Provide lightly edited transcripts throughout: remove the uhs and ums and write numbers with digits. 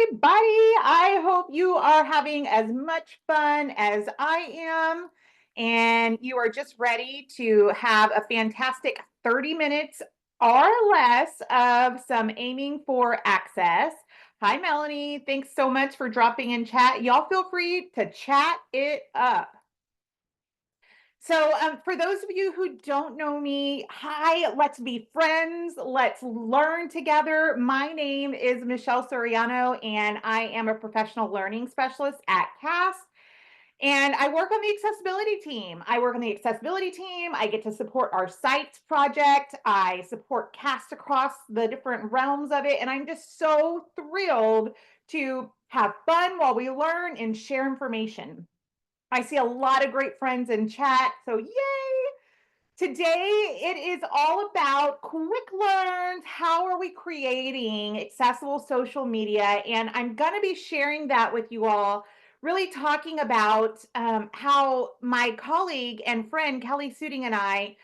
everybody. I hope you are having as much fun as I am, and you are just ready to have a fantastic 30 minutes or less of some aiming for access. Hi, Melanie. Thanks so much for dropping in chat. Y'all feel free to chat it up. So, for those of you who don't know me, hi, let's be friends. Let's learn together. My name is Michelle Soriano, and I am a professional learning specialist at CAST. And I work on the accessibility team. I get to support our sites project. I support CAST across the different realms of it. And I'm just so thrilled to have fun while we learn and share information. I see a lot of great friends in chat, so yay! Today, it is all about quick learns. How are we creating accessible social media? And I'm going to be sharing that with you all, really talking about how my colleague and friend Kelly Suding and I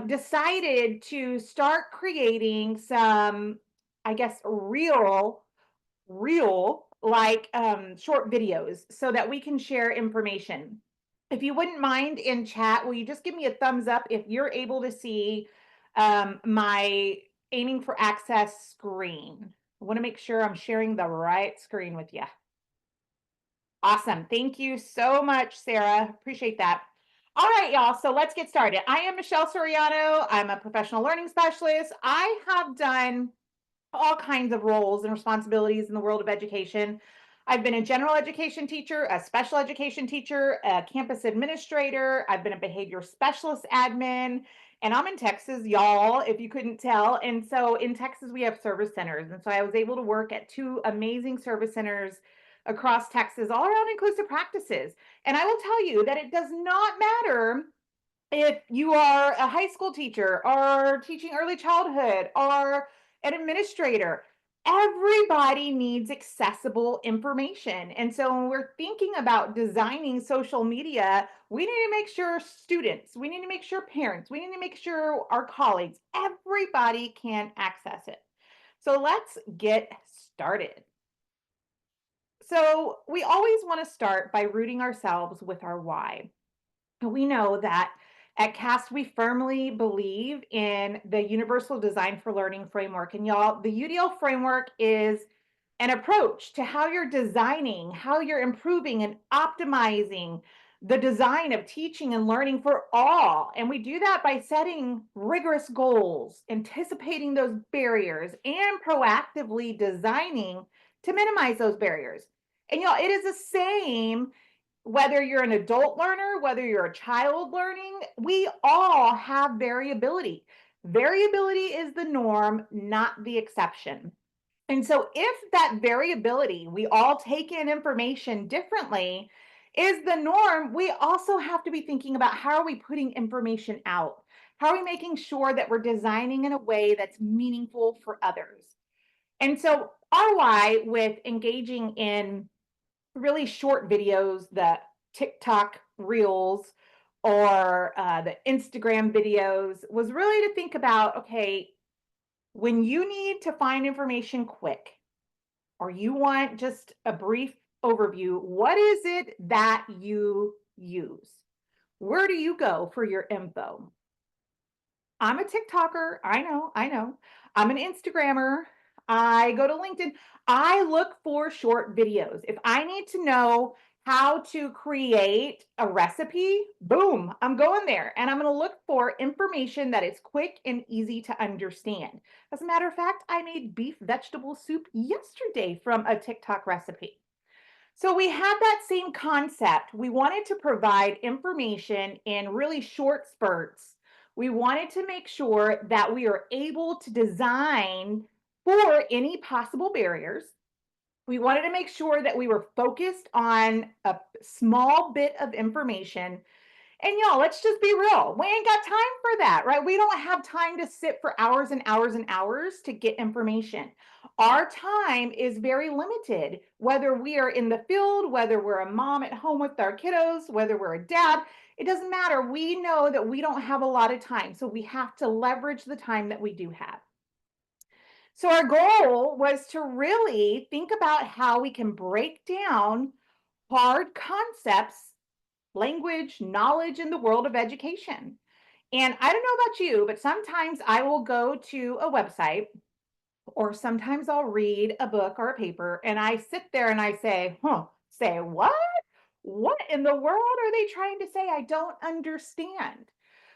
decided to start creating some, I guess, real like short videos so that we can share information. If you wouldn't mind in chat, will you just give me a thumbs up if you're able to see my aiming for access screen? I want to make sure I'm sharing the right screen with you. Awesome. Thank you so much, Sarah. Appreciate that. All right, y'all. So let's get started. I am Michelle Soriano. I'm a professional learning specialist. I have done all kinds of roles and responsibilities in the world of education. I've been a general education teacher, a special education teacher, a campus administrator. I've been a behavior specialist admin, and I'm in Texas, y'all, if you couldn't tell. And so in Texas, we have service centers. And so I was able to work at two amazing service centers across Texas, all around inclusive practices. And I will tell you that it does not matter if you are a high school teacher or teaching early childhood or an administrator. Everybody needs accessible information. And so when we're thinking about designing social media, we need to make sure students, we need to make sure parents, we need to make sure our colleagues, everybody can access it. So let's get started. So we always want to start by rooting ourselves with our why. We know that at CAST, we firmly believe in the Universal Design for Learning framework. And y'all, the UDL framework is an approach to how you're designing, how you're improving and optimizing the design of teaching and learning for all. And we do that by setting rigorous goals, anticipating those barriers, and proactively designing to minimize those barriers. And y'all, it is the same whether you're an adult learner, whether you're a child learning, we all have variability. Variability is the norm, not the exception. And so, if that variability, we all take in information differently, is the norm, we also have to be thinking about how are we putting information out? How are we making sure that we're designing in a way that's meaningful for others? And so, our why with engaging in really short videos, the TikTok reels or the Instagram videos, was really to think about, okay, when you need to find information quick or you want just a brief overview, what is it that you use? Where do you go for your info? I'm a TikToker. I know. I'm an Instagrammer. I go to LinkedIn. I look for short videos. If I need to know how to create a recipe, boom, I'm going there and I'm going to look for information that is quick and easy to understand. As a matter of fact, I made beef vegetable soup yesterday from a TikTok recipe. So we had that same concept. We wanted to provide information in really short spurts. We wanted to make sure that we are able to design for any possible barriers. We wanted to make sure that we were focused on a small bit of information. And y'all, let's just be real. We ain't got time for that, right? We don't have time to sit for hours and hours and hours to get information. Our time is very limited, whether we are in the field, whether we're a mom at home with our kiddos, whether we're a dad, it doesn't matter. We know that we don't have a lot of time. So we have to leverage the time that we do have. So our goal was to really think about how we can break down hard concepts, language, knowledge in the world of education. And I don't know about you, but sometimes I will go to a website or sometimes I'll read a book or a paper and I sit there and I say, say what? What in the world are they trying to say? I don't understand.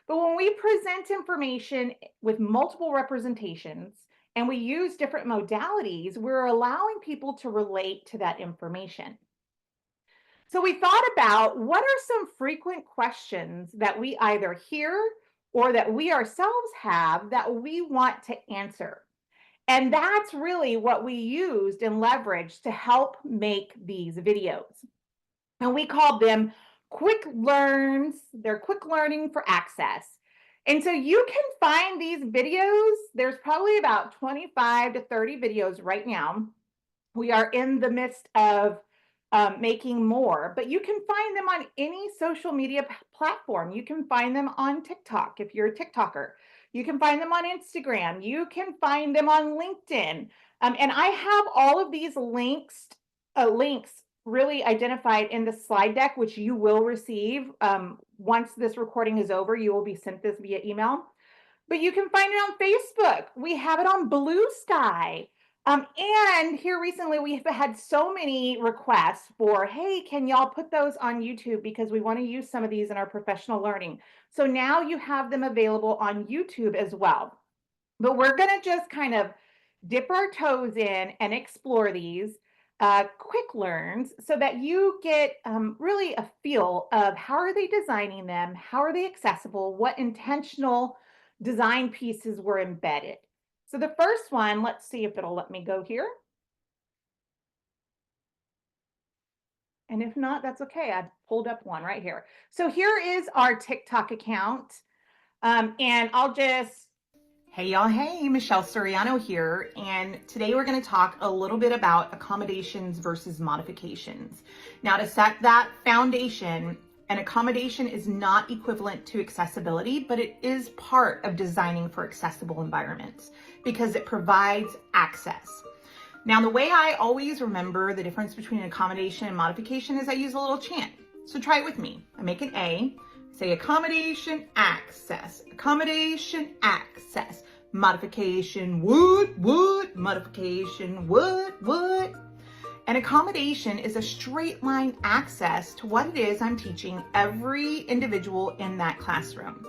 But when we present information with multiple representations and we use different modalities, we're allowing people to relate to that information. So we thought about what are some frequent questions that we either hear or that we ourselves have that we want to answer. And that's really what we used and leveraged to help make these videos. And we called them quick learns. They're quick learning for access. And so you can find these videos. There's probably about 25 to 30 videos right now. We are in the midst of making more, but you can find them on any social media platform. You can find them on TikTok if you're a TikToker. You can find them on Instagram. You can find them on LinkedIn. And I have all of these links really identified in the slide deck, which you will receive once this recording is over. You will be sent this via email. But you can find it on Facebook. We have it on Blue Sky. And here recently, we have had so many requests for, hey, can y'all put those on YouTube because we want to use some of these in our professional learning. So now you have them available on YouTube as well. But we're going to just kind of dip our toes in and explore these quick learns so that you get really a feel of how are they designing them, how are they accessible, what intentional design pieces were embedded. So the first one, let's see if it'll let me go here. And if not, that's okay. I've pulled up one right here. So here is our TikTok account. And I'll just, hey y'all, hey, Michelle Soriano here. And today we're gonna talk a little bit about accommodations versus modifications. Now to set that foundation, an accommodation is not equivalent to accessibility, but it is part of designing for accessible environments because it provides access. Now, the way I always remember the difference between accommodation and modification is I use a little chant. So try it with me. I make an A, say accommodation, access, accommodation, access, modification, would, modification, would. An accommodation is a straight line access to what it is I'm teaching every individual in that classroom.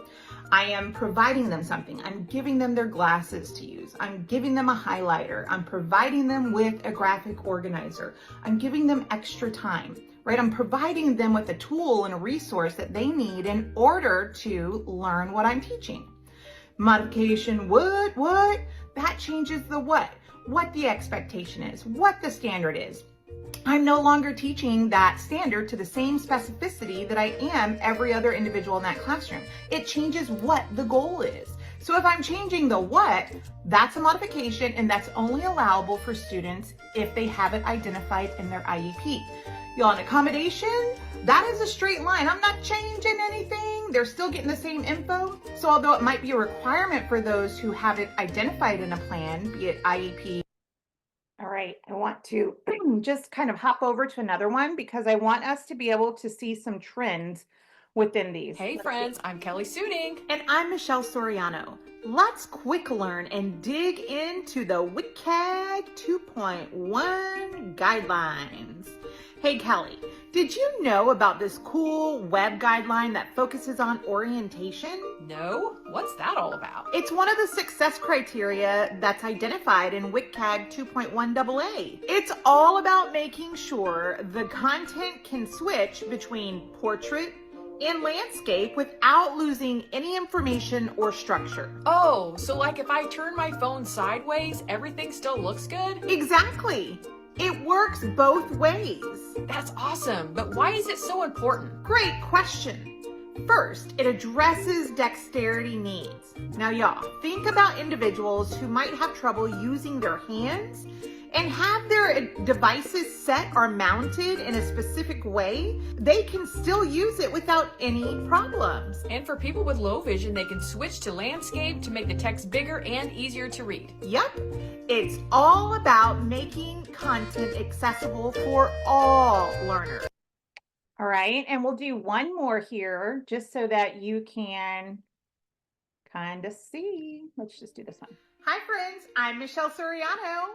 I am providing them something. I'm giving them their glasses to use. I'm giving them a highlighter. I'm providing them with a graphic organizer. I'm giving them extra time, right? I'm providing them with a tool and a resource that they need in order to learn what I'm teaching. Modification, what? That changes the what the expectation is, what the standard is. I'm no longer teaching that standard to the same specificity that I am every other individual in that classroom. It changes what the goal is. So if I'm changing the what, that's a modification and that's only allowable for students if they have it identified in their IEP. Y'all, an accommodation, that is a straight line. I'm not changing anything. They're still getting the same info. So although it might be a requirement for those who have it identified in a plan, be it IEP. All right, I want to just kind of hop over to another one because I want us to be able to see some trends within these. Hey friends, I'm Kelly Suning. And I'm Michelle Soriano. Let's quick learn and dig into the WCAG 2.1 guidelines. Hey Kelly, did you know about this cool web guideline that focuses on orientation? No, what's that all about? It's one of the success criteria that's identified in WCAG 2.1 AA. It's all about making sure the content can switch between portrait and landscape without losing any information or structure. Oh, so like if I turn my phone sideways, everything still looks good? Exactly. It works both ways. That's awesome, but why is it so important? Great question. First, it addresses dexterity needs. Now, y'all, think about individuals who might have trouble using their hands and have their devices set or mounted in a specific way. They can still use it without any problems. And for people with low vision, they can switch to landscape to make the text bigger and easier to read. Yep, it's all about making content accessible for all learners. All right, and we'll do one more here just so that you can kind of see. Let's just do this one. Hi, friends. I'm Michelle Soriano.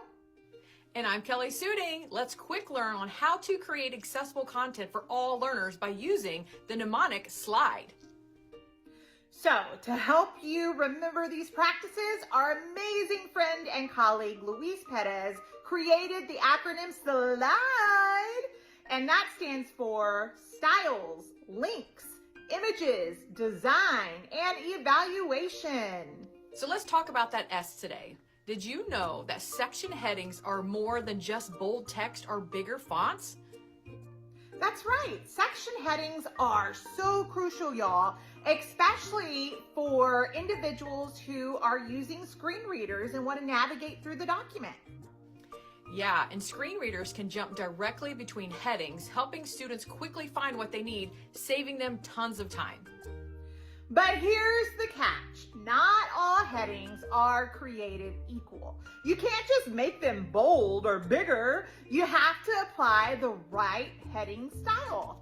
And I'm Kelly Suding. Let's quick learn on how to create accessible content for all learners by using the mnemonic slide. So, to help you remember these practices, our amazing friend and colleague Luis Perez created the acronym SLIDE, and that stands for Styles, Links, Images, Design, and Evaluation. So let's talk about that S today. Did you know that section headings are more than just bold text or bigger fonts? That's right. Section headings are so crucial, y'all, especially for individuals who are using screen readers and want to navigate through the document. Yeah, and screen readers can jump directly between headings, helping students quickly find what they need, saving them tons of time. But here's the catch. Not all headings are created equal. You can't just make them bold or bigger. You have to apply the right heading style.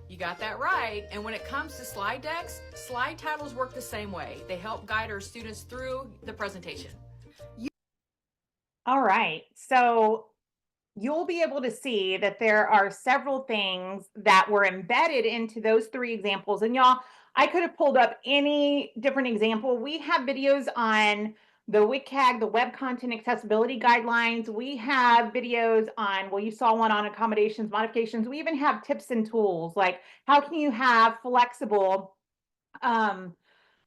You got that right. And when it comes to slide decks, slide titles work the same way. They help guide our students through the presentation. All right, so you'll be able to see that there are several things that were embedded into those three examples. And y'all, I could have pulled up any different example. We have videos on the WCAG, the Web Content Accessibility Guidelines. We have videos on, well, you saw one on accommodations, modifications. We even have tips and tools, like how can you have flexible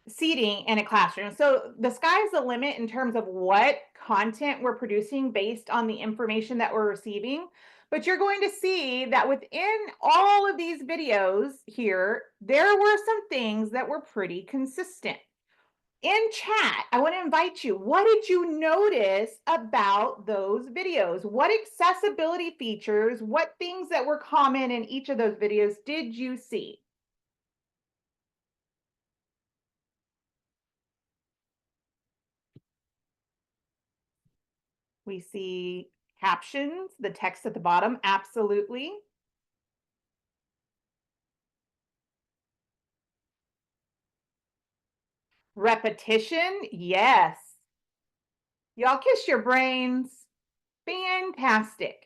seating in a classroom. So the sky's the limit in terms of what content we're producing based on the information that we're receiving. But you're going to see that within all of these videos here, there were some things that were pretty consistent. In chat, I want to invite you. What did you notice about those videos? What accessibility features, what things that were common in each of those videos did you see? We see captions, the text at the bottom, absolutely. Repetition, yes. Y'all kiss your brains. Fantastic.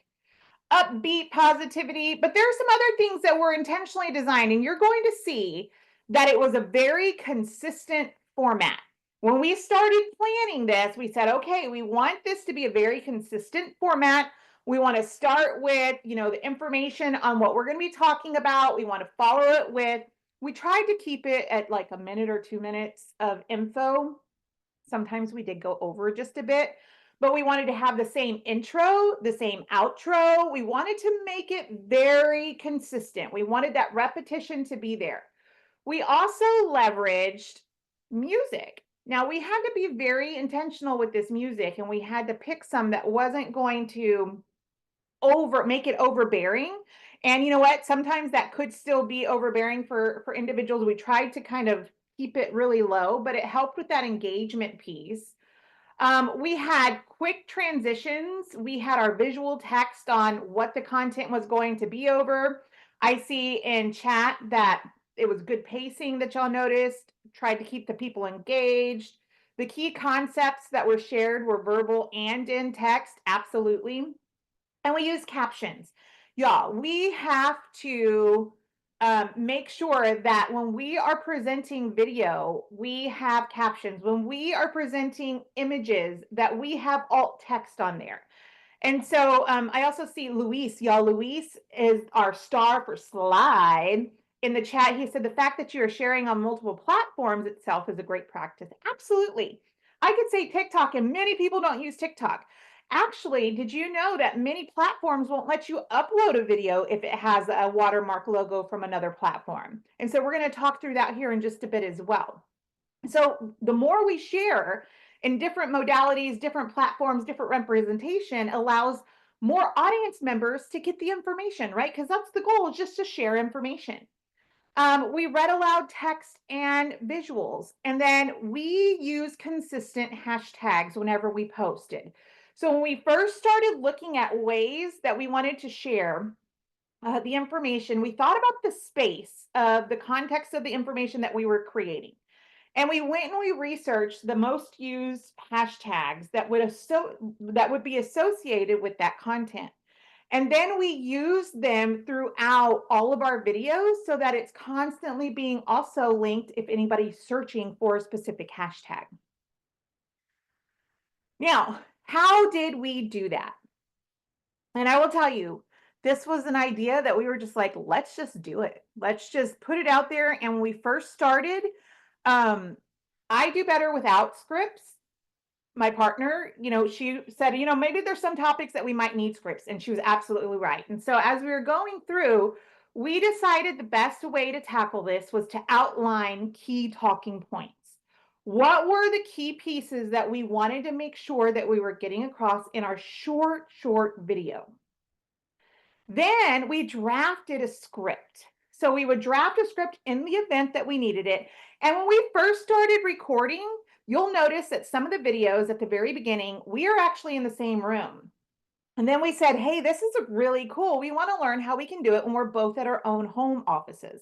Upbeat positivity, but there are some other things that were intentionally designed, and you're going to see that it was a very consistent format. When we started planning this, we said, okay, we want this to be a very consistent format. We want to start with, the information on what we're going to be talking about. We want to follow it with, we tried to keep it at like a minute or 2 minutes of info. Sometimes we did go over just a bit, but we wanted to have the same intro, the same outro. We wanted to make it very consistent. We wanted that repetition to be there. We also leveraged music. Now, we had to be very intentional with this music, and we had to pick some that wasn't going to make it overbearing. And you know what? Sometimes that could still be overbearing for individuals. We tried to kind of keep it really low, but it helped with that engagement piece. We had quick transitions. We had our visual text on what the content was going to be over. I see in chat that it was good pacing that y'all noticed, tried to keep the people engaged. The key concepts that were shared were verbal and in text, absolutely. And we use captions. Y'all, we have to make sure that when we are presenting video, we have captions. When we are presenting images, that we have alt text on there. And so I also see Luis. Y'all, Luis is our star for slide. In the chat, he said the fact that you're sharing on multiple platforms itself is a great practice. Absolutely. I could say TikTok, and many people don't use TikTok. Actually, did you know that many platforms won't let you upload a video if it has a watermark logo from another platform? And so we're going to talk through that here in just a bit as well. So the more we share in different modalities, different platforms, different representation allows more audience members to get the information, right? Because that's the goal, is just to share information. We read aloud text and visuals, and then we use consistent hashtags whenever we posted. So when we first started looking at ways that we wanted to share the information, we thought about the space of the context of the information that we were creating. And we went and we researched the most used hashtags that would be associated with that content. And then we use them throughout all of our videos so that it's constantly being also linked if anybody's searching for a specific hashtag. Now, how did we do that? And I will tell you, this was an idea that we were just like, let's just do it. Let's just put it out there. And when we first started, um, I do better without scripts. My partner, she said, maybe there's some topics that we might need scripts. And she was absolutely right. And so as we were going through, we decided the best way to tackle this was to outline key talking points. What were the key pieces that we wanted to make sure that we were getting across in our short video? Then we drafted a script. So we would draft a script in the event that we needed it. And when we first started recording, you'll notice that some of the videos at the very beginning, we are actually in the same room. And then we said, hey, this is really cool. We want to learn how we can do it when we're both at our own home offices.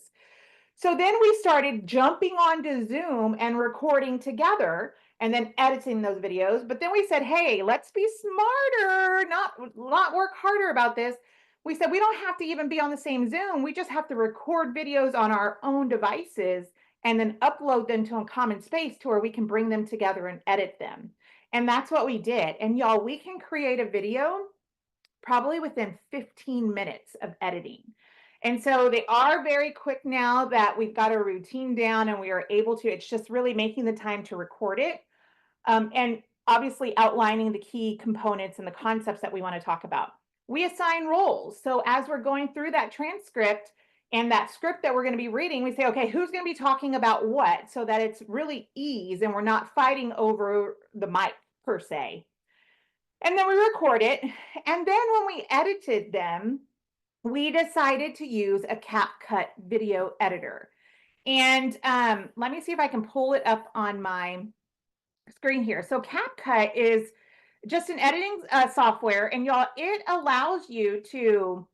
So then we started jumping onto Zoom and recording together and then editing those videos. But then we said, hey, let's be smarter, not work harder about this. We said we don't have to even be on the same Zoom. We just have to record videos on our own devices and then upload them to a common space to where we can bring them together and edit them. And that's what we did. And y'all, we can create a video probably within 15 minutes of editing. And so they are very quick now that we've got a routine down and we are able to, it's just really making the time to record it. And obviously outlining the key components and the concepts that we want to talk about. We assign roles. So as we're going through that transcript and that script that we're going to be reading, we say, okay, who's going to be talking about what so that it's really ease and we're not fighting over the mic per se. And then we record it. And then when we edited them, we decided to use a CapCut video editor. And let me see if I can pull it up on my screen here. So CapCut is just an editing software, and y'all, it allows you to,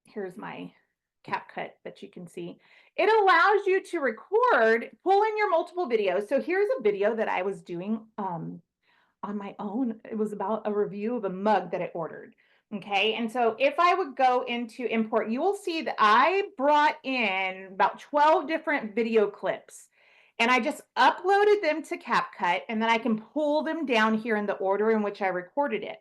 here's my CapCut that you can see. It allows you to record, pull in your multiple videos. So here's a video that I was doing on my own. It was about a review of a mug that I ordered. Okay. And so if I would go into import, you will see that I brought in about 12 different video clips and I just uploaded them to CapCut and then I can pull them down here in the order in which I recorded it.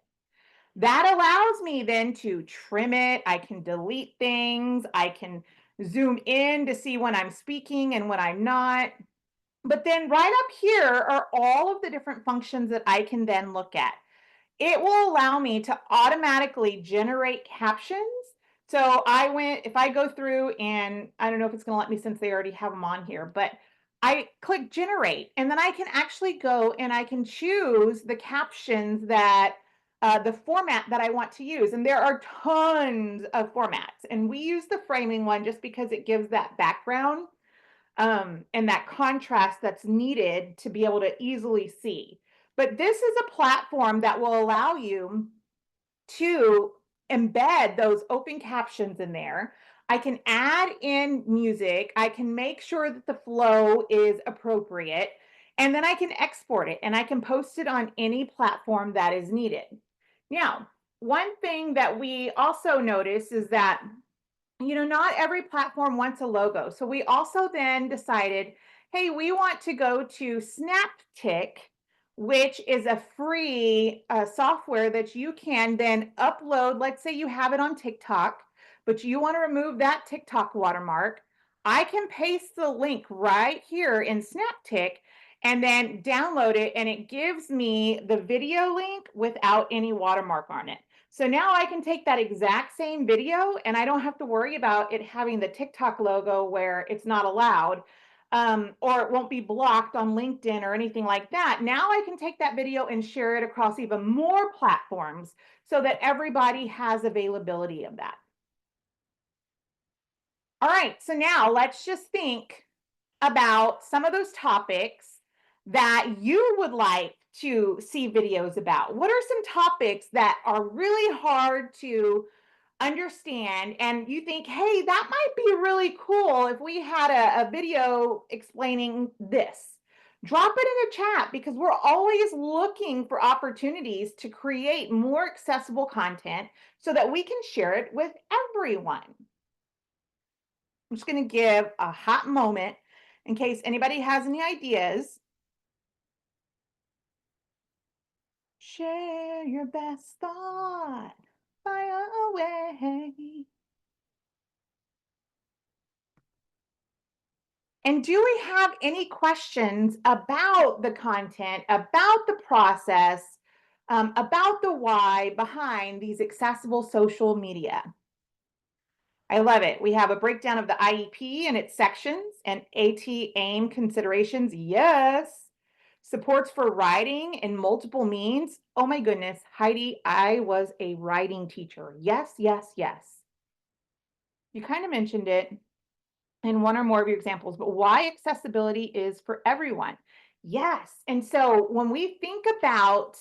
That allows me then to trim it. I can delete things. I can zoom in to see when I'm speaking and when I'm not. But then right up here are all of the different functions that I can then look at. It will allow me to automatically generate captions. So if I go through and I don't know if it's going to let me since they already have them on here, but I click generate and then I can actually go and I can choose the captions that the format that I want to use. And there are tons of formats. And we use the framing one just because it gives that background and that contrast that's needed to be able to easily see. But this is a platform that will allow you to embed those open captions in there. I can add in music. I can make sure that the flow is appropriate. And then I can export it and I can post it on any platform that is needed. Now, one thing that we also notice is that not every platform wants a logo. So we also then decided, hey, we want to go to Snaptic, which is a free software that you can then upload. Let's say you have it on TikTok, but you want to remove that TikTok watermark. I can paste the link right here in Snaptic, and then download it, and it gives me the video link without any watermark on it. So now I can take that exact same video and I don't have to worry about it having the TikTok logo where it's not allowed, or it won't be blocked on LinkedIn or anything like that. Now I can take that video and share it across even more platforms so that everybody has availability of that. All right, so now let's just think about some of those topics that you would like to see videos about. What are some topics that are really hard to understand and you think, hey, that might be really cool if we had a video explaining this? Drop it in the chat because we're always looking for opportunities to create more accessible content so that we can share it with everyone. I'm just going to give a hot moment in case anybody has any ideas. Share your best thought. Fire away. And do we have any questions about the content, about the process, about the why behind these accessible social media? I love it. We have a breakdown of the IEP and its sections and AEMing considerations. Yes. Supports for writing in multiple means. Oh my goodness, Heidi, I was a writing teacher. Yes, yes, yes. You kind of mentioned it in one or more of your examples, but why accessibility is for everyone. Yes. And so when we think about,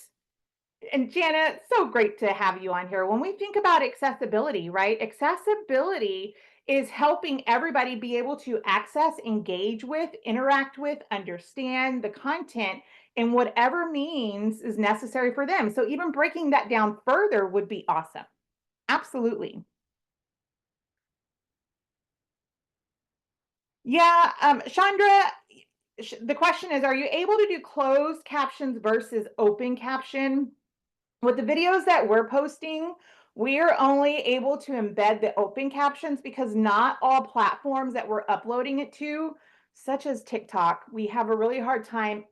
and Jana, it's so great to have you on here. When we think about accessibility, right? Accessibility is helping everybody be able to access, engage with, interact with, understand the content in whatever means is necessary for them. So even breaking that down further would be awesome. Absolutely. Yeah, Chandra, the question is, are you able to do closed captions versus open caption? With the videos that we're posting, we're only able to embed the open captions because not all platforms that we're uploading it to, such as TikTok, we have a really hard time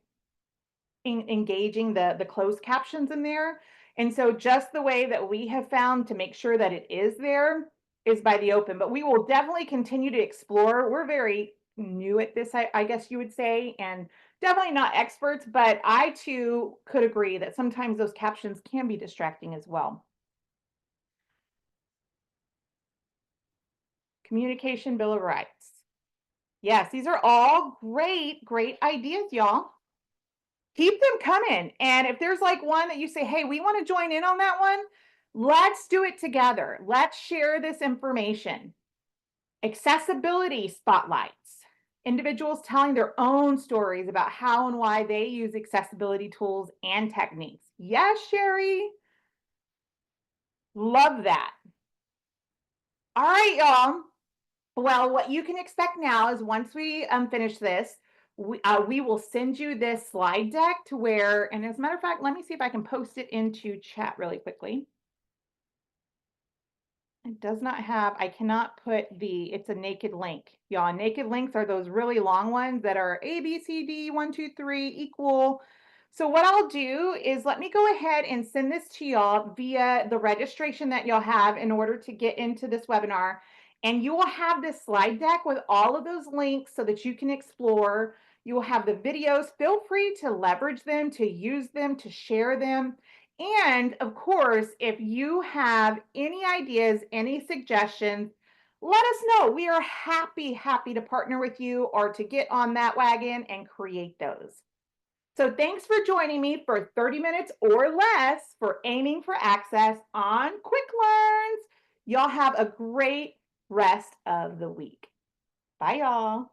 engaging the closed captions in there. And so just the way that we have found to make sure that it is there is by the open, but we will definitely continue to explore. We're very new at this, I guess you would say, and definitely not experts, but I too could agree that sometimes those captions can be distracting as well. Communication Bill of Rights. Yes, these are all great, great ideas, y'all. Keep them coming. And if there's like one that you say, hey, we want to join in on that one, let's do it together. Let's share this information. Accessibility spotlights. Individuals telling their own stories about how and why they use accessibility tools and techniques. Yes, Sherry. Love that. All right, y'all. Well, what you can expect now is once we finish this, we will send you this slide deck to where, and as a matter of fact, let me see if I can post it into chat really quickly. It does not have, I cannot put it's a naked link. Y'all, naked links are those really long ones that are A, B, C, D, 1, 2, 3 equal. So what I'll do is let me go ahead and send this to y'all via the registration that y'all have in order to get into this webinar. And you will have this slide deck with all of those links so that you can explore. You will have the videos. Feel free to leverage them, to use them, to share them. And of course, if you have any ideas, any suggestions, let us know. We are happy to partner with you or to get on that wagon and create those. So thanks for joining me for 30 minutes or less for Aiming for Access on Quick Learns. Y'all have a great rest of the week. Bye, y'all.